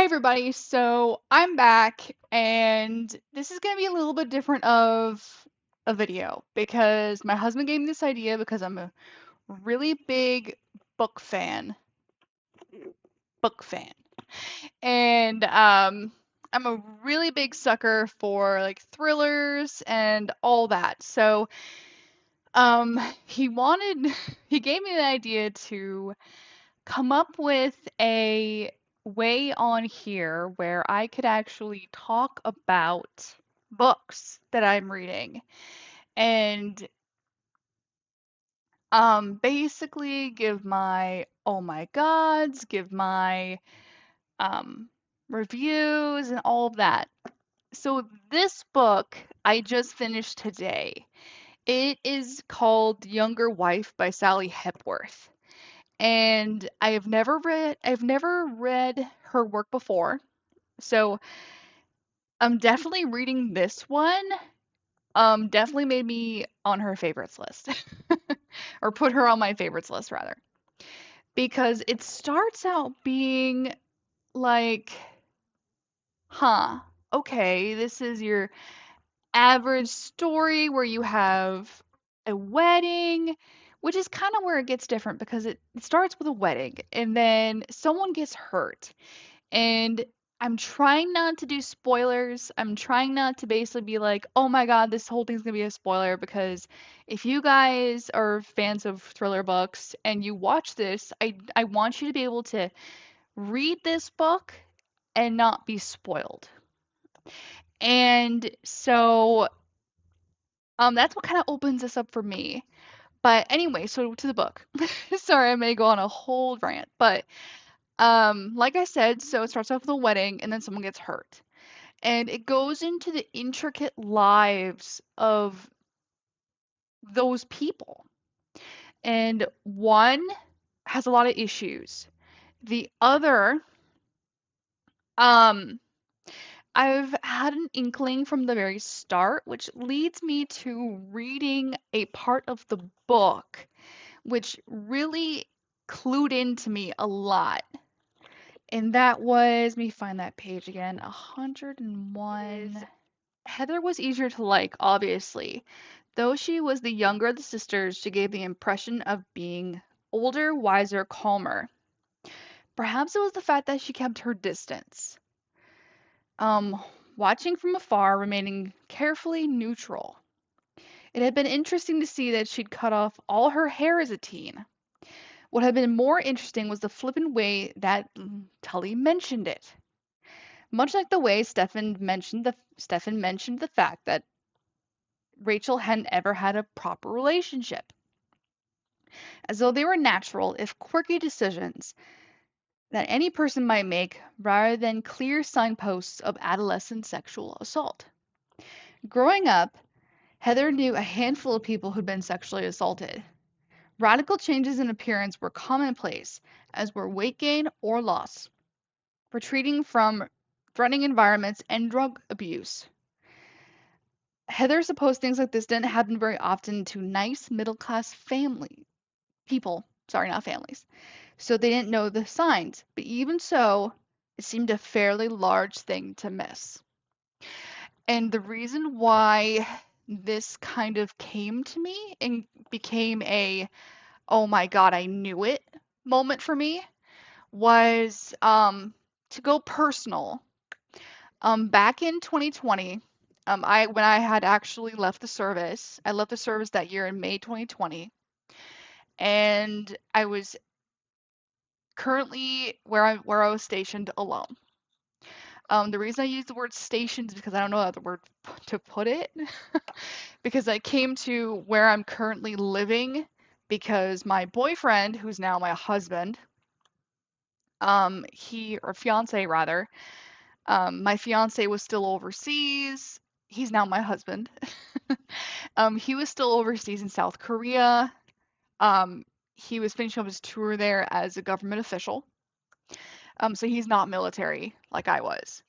Hey everybody, so I'm back and this is going to be a little bit different of a video because my husband gave me this idea because I'm a really big book fan. Book fan. And I'm a really big sucker for like thrillers and all that. So he wanted he gave me the idea to come up with a way on here where I could actually talk about books that I'm reading and basically give my oh my gods, give my um reviews and all of that. So this book I just finished today. It is called Younger Wife by Sally Hepworth. And I've never read her work before. So I'm definitely reading this one. Definitely made me on her favorites list. Or put her on my favorites list rather. Because it starts out being like, huh, okay, this is your average story where you have a wedding, which is kind of where it gets different because it starts with a wedding and then someone gets hurt. And I'm trying not to do spoilers. I'm trying not to basically be like, oh my God, this whole thing's gonna be a spoiler because if you guys are fans of thriller books and you watch this, I want you to be able to read this book and not be spoiled. And so that's what kind of opens this up for me. But anyway, so to the book. Sorry, I may go on a whole rant, but like I said, so it starts off with a wedding and then someone gets hurt. And it goes into the intricate lives of those people. And one has a lot of issues. The other, um, I've had an inkling from the very start, which leads me to reading a part of the book, which really clued into me a lot. And that was, let me find that page again, 101. Heather was easier to like, obviously. Though she was the younger of the sisters, she gave the impression of being older, wiser, calmer. Perhaps it was the fact that she kept her distance. Watching from afar, remaining carefully neutral. It had been interesting to see that she'd cut off all her hair as a teen. What had been more interesting was the flippant way that Tully mentioned it. Much like the way Stefan mentioned the fact that Rachel hadn't ever had a proper relationship, as though they were natural, if quirky decisions that any person might make rather than clear signposts of adolescent sexual assault. Growing up, Heather knew a handful of people who'd been sexually assaulted. Radical changes in appearance were commonplace, as were weight gain or loss, retreating from threatening environments, and drug abuse. Heather supposed things like this didn't happen very often to nice middle class family people, sorry, not families. So they didn't know the signs. But even so, it seemed a fairly large thing to miss. And the reason why this kind of came to me and became a, oh my God, I knew it moment for me was to go personal. Back in 2020, I when I had actually left the service, I left the service that year in May 2020, and I was currently where I was stationed alone. The reason I use the word stationed is because I don't know other word to put it. Because I came to where I'm currently living because my boyfriend, who's now my husband, he or fiance rather, my fiance was still overseas. He's now my husband. He was still overseas in South Korea. Um, he was finishing up his tour there as a government official. So he's not military like I was.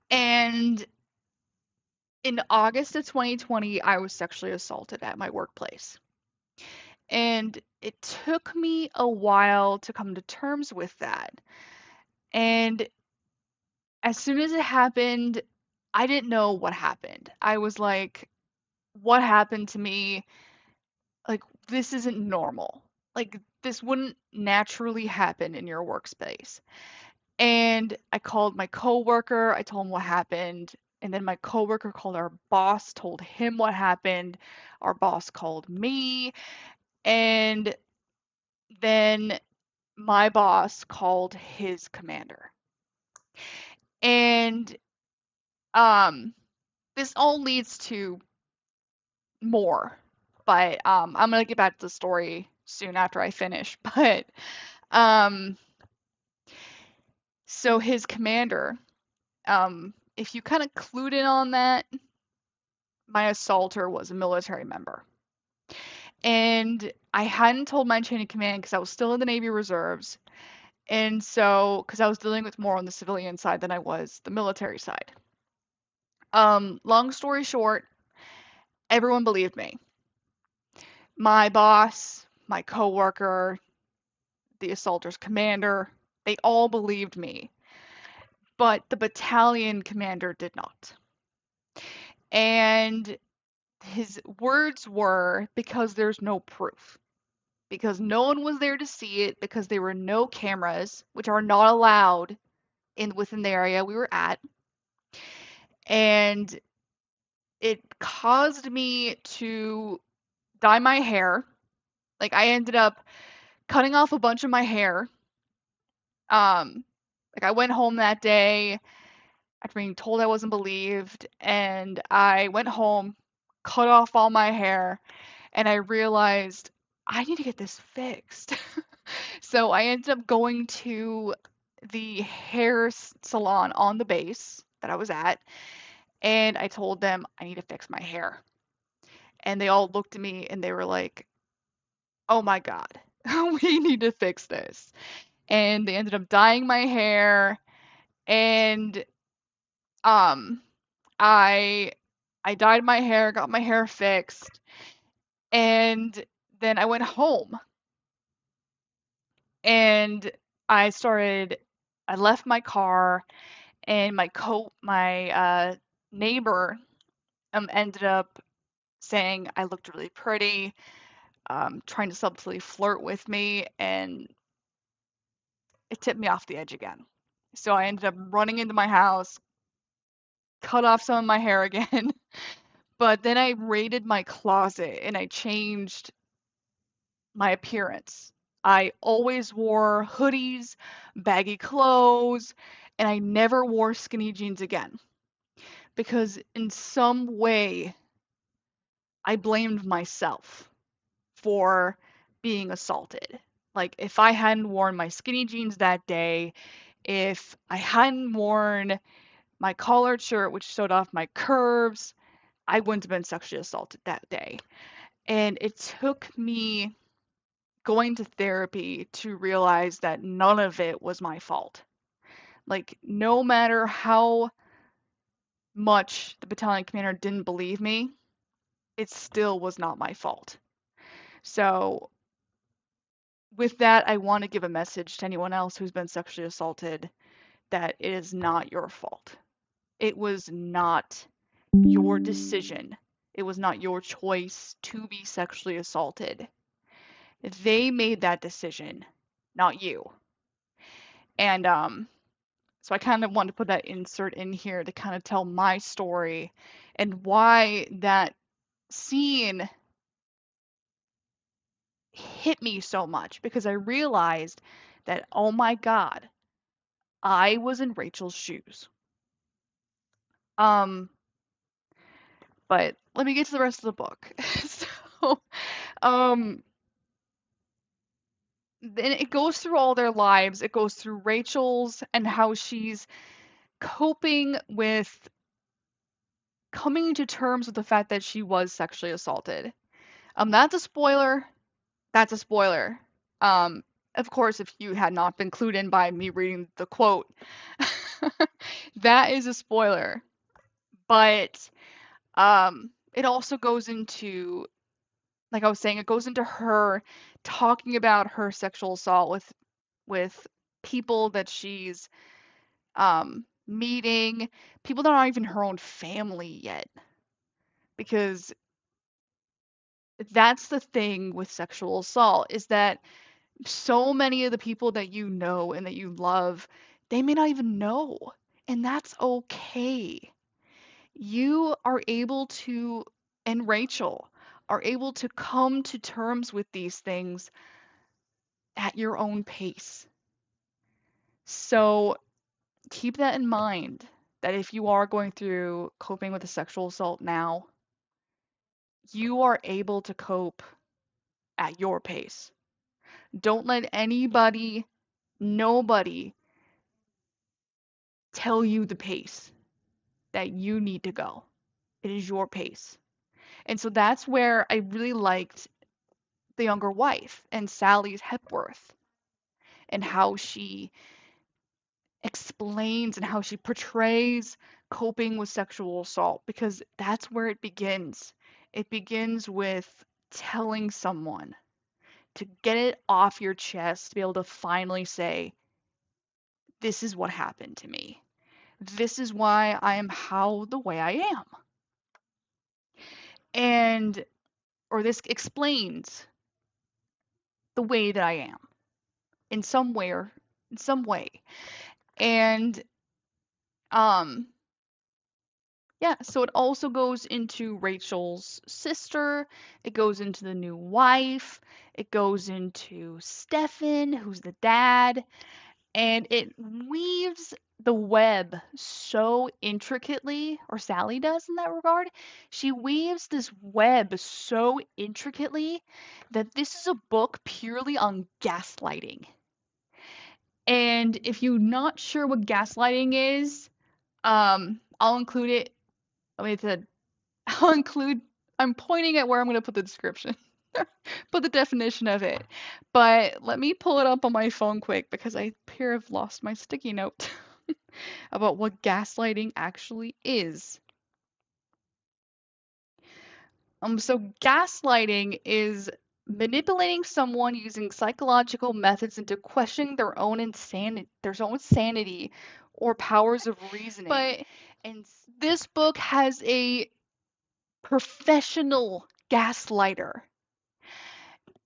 And in August of 2020, I was sexually assaulted at my workplace. And it took me a while to come to terms with that. And As soon as it happened, I didn't know what happened. I was like, what happened to me? Like, this isn't normal. Like, this wouldn't naturally happen in your workspace. And I called my coworker, I told him what happened, and then my coworker called our boss, told him what happened. Our boss called me, and then my boss called his commander. And um this all leads to more, but I'm gonna get back to the story soon after I finish. But um so his commander, if you kind of clued in on that, my assaulter was a military member. And I hadn't told my chain of command because I was still in the Navy Reserves. And so, because I was dealing with more on the civilian side than I was the military side. Long story short, everyone believed me. My boss, my coworker, the assaulter's commander, they all believed me. But the battalion commander did not. And his words were, because there's no proof. Because no one was there to see it, because there were no cameras, which are not allowed in within the area we were at. And it caused me to dye my hair. Like, I ended up cutting off a bunch of my hair. Um, like, I went home that day after being told I wasn't believed, and I went home, cut off all my hair, and I realized I need to get this fixed. So I ended up going to the hair salon on the base that I was at, and I told them I need to fix my hair. And they all looked at me and they were like, "Oh my God, we need to fix this." And they ended up dyeing my hair, and um, I I dyed my hair, got my hair fixed, and then I went home and I started. I left my car, and my neighbor ended up saying I looked really pretty, trying to subtly flirt with me, and it tipped me off the edge again. So I ended up running into my house, cut off some of my hair again, but then I raided my closet and I changed my appearance. I always wore hoodies, baggy clothes, and I never wore skinny jeans again because in some way I blamed myself for being assaulted. Like, if I hadn't worn my skinny jeans that day, if I hadn't worn my collared shirt, which showed off my curves, I wouldn't have been sexually assaulted that day. And it took me going to therapy to realize that none of it was my fault. Like, no matter how much the battalion commander didn't believe me, it still was not my fault. So, with that, I want to give a message to anyone else who's been sexually assaulted that it is not your fault. It was not your decision. It was not your choice to be sexually assaulted. They made that decision, not you. And so I kind of want to put that insert in here to kind of tell my story and why that scene hit me so much because I realized that, oh my God, I was in Rachel's shoes. Um, but let me get to the rest of the book. So, um, then it goes through all their lives. It goes through Rachel's and how she's coping with coming to terms with the fact that she was sexually assaulted. That's a spoiler. That's a spoiler. Um, of course, if you had not been clued in by me reading the quote, that is a spoiler. But it also goes into, like I was saying, it goes into her talking about her sexual assault with people that she's meeting people that aren't even her own family yet. Because that's the thing with sexual assault is that so many of the people that you know and that you love, they may not even know. And that's okay. You are able to, and Rachel, are able to come to terms with these things at your own pace. So keep that in mind that if you are going through coping with a sexual assault now, you are able to cope at your pace. Don't let anybody, nobody tell you the pace that you need to go. It is your pace. And so that's where I really liked The Younger Wife and Sally's Hepworth and how she explains and how she portrays coping with sexual assault because that's where it begins. It begins with telling someone to get it off your chest, to be able to finally say, this is what happened to me. This is why I am how the way I am. And, or this explains the way that I am in some way or in some way. And, um, yeah, so it also goes into Rachel's sister, it goes into the new wife, it goes into Stefan, who's the dad, and it weaves the web so intricately, or Sally does in that regard. She weaves this web so intricately that this is a book purely on gaslighting. And if you're not sure what gaslighting is, I'll include it. I mean, I'll include. I'm pointing at where I'm going to put the description, put the definition of it. But let me pull it up on my phone quick because I appear to have lost my sticky note about what gaslighting actually is. So gaslighting is manipulating someone using psychological methods into questioning their own sanity or powers of reasoning. And this book has a professional gaslighter.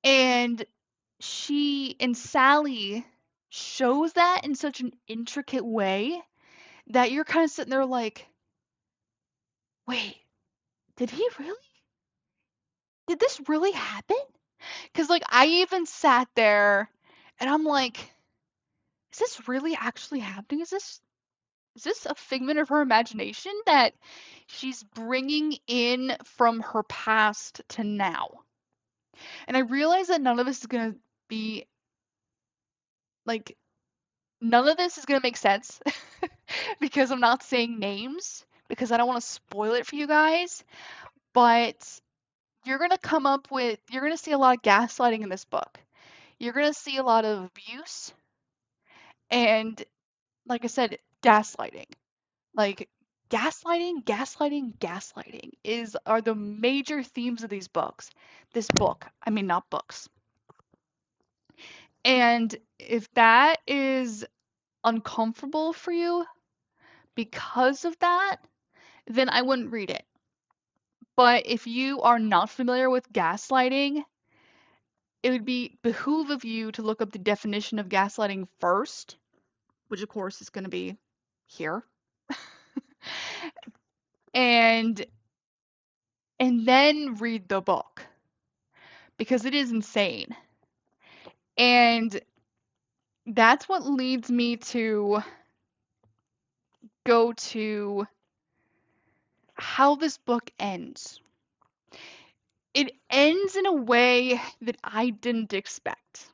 And Sally shows that in such an intricate way that you're kind of sitting there like, wait, did he really? Did this really happen? Because, like, I even sat there and I'm like, is this really actually happening? Is this a figment of her imagination that she's bringing in from her past to now? And I realize that none of this is going to be like, none of this is going to make sense because I'm not saying names because I don't want to spoil it for you guys. But you're going to see a lot of gaslighting in this book. You're going to see a lot of abuse and, like I said, gaslighting. Like, gaslighting are the major themes of these books. This book, I mean, not books. And if that is uncomfortable for you because of that, then I wouldn't read it. But if you are not familiar with gaslighting, it would be behoove of you to look up the definition of gaslighting first, which of course is going to be here. and and then read the book because it is insane. And that's what leads me to go to how this book ends. It ends in a way that I didn't expect.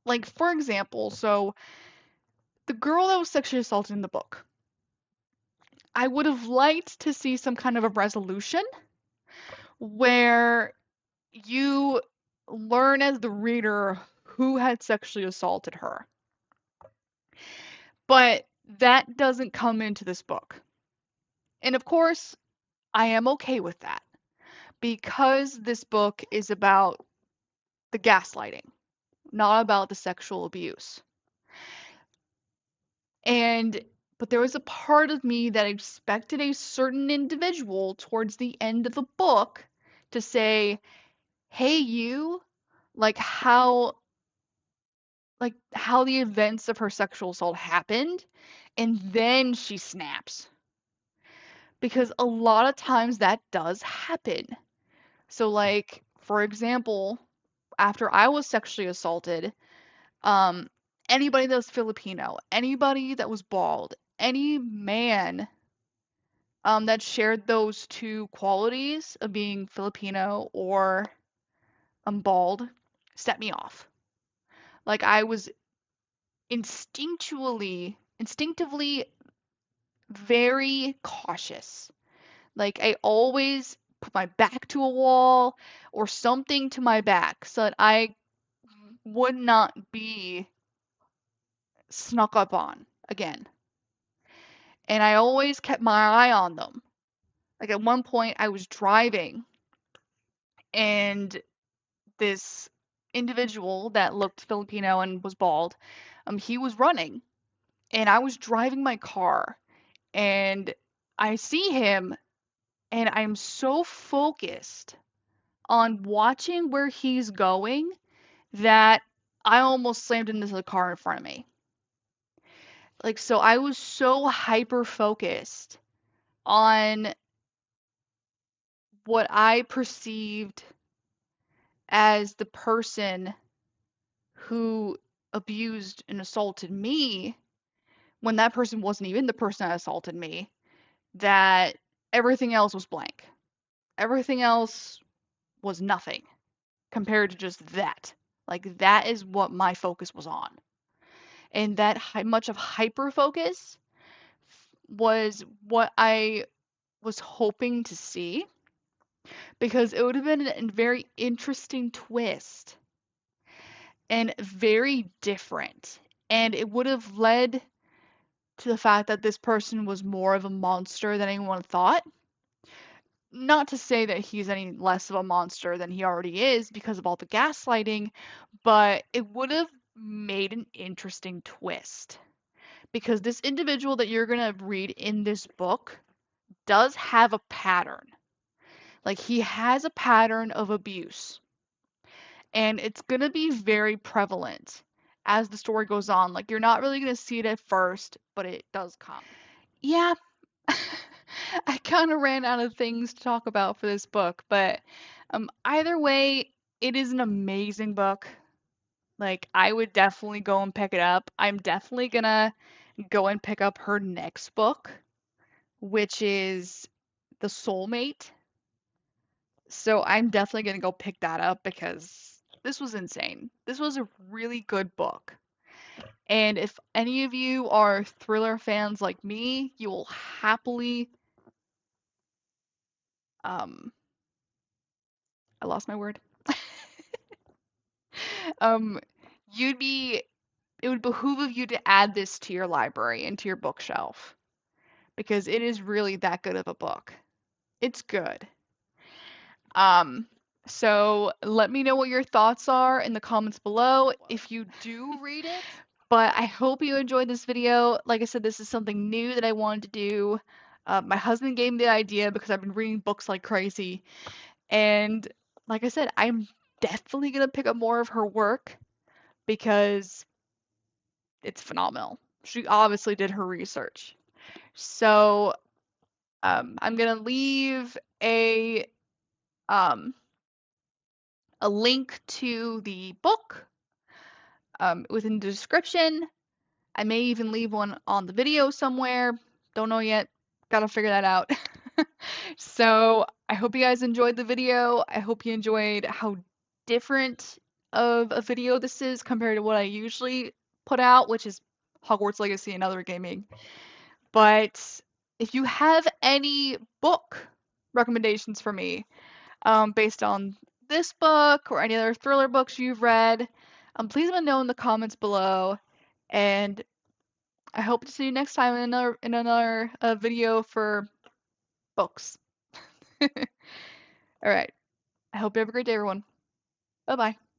Like, for example, so the girl that was sexually assaulted in the book, I would have liked to see some kind of a resolution where you learn as the reader who had sexually assaulted her. But that doesn't come into this book. And of course, I am okay with that because this book is about the gaslighting, not about the sexual abuse. And but there was a part of me that expected a certain individual towards the end of the book to say, "Hey, you, like how the events of her sexual assault happened," and then she snaps. Because a lot of times that does happen. So, like, for example, after I was sexually assaulted, um, anybody that was Filipino, anybody that was bald, any man that shared those two qualities of being Filipino or bald set me off. Like I was instinctively very cautious. Like I always put my back to a wall or something to my back so that I would not be snuck up on again. And I always kept my eye on them. Like at one point I was driving and this individual that looked Filipino and was bald, he was running and I was driving my car and I see him and I'm so focused on watching where he's going that I almost slammed into the car in front of me. Like, so I was so hyper focused on what I perceived as the person who abused and assaulted me when that person wasn't even the person that assaulted me, that everything else was blank. Everything else was nothing compared to just that. Like, that is what my focus was on. And that much of hyper focus was what I was hoping to see because it would have been a very interesting twist and very different. And it would have led to the fact that this person was more of a monster than anyone thought. Not to say that he's any less of a monster than he already is because of all the gaslighting, but it would have made an interesting twist. Because this individual that you're going to read in this book does have a pattern. Like he has a pattern of abuse. And it's going to be very prevalent as the story goes on. Like you're not really going to see it at first, but it does come. Yeah, I kind of ran out of things to talk about for this book, but either way, it is an amazing book. Like, I would definitely go and pick it up. I'm definitely gonna go and pick up her next book, which is The Soulmate. So I'm definitely gonna go pick that up because this was insane. This was a really good book. And if any of you are thriller fans like me, you will happily um I lost my word. Um you'd be it would behoove of you to add this to your library and to your bookshelf because it is really that good of a book. It's good. Um, so let me know what your thoughts are in the comments below if you do read it. But I hope you enjoyed this video. Like I said, this is something new that I wanted to do. My husband gave me the idea because I've been reading books like crazy. And like I said, I'm definitely going to pick up more of her work because it's phenomenal. She obviously did her research. So I'm going to leave um, a link to the book within the description. I may even leave one on the video somewhere. Don't know yet. Gotta figure that out. So I hope you guys enjoyed the video. I hope you enjoyed how different of a video this is compared to what I usually put out, which is Hogwarts Legacy and other gaming. But if you have any book recommendations for me, based on this book or any other thriller books you've read, please let me know in the comments below. And I hope to see you next time in another video for books. All right. I hope you have a great day, everyone. Bye bye.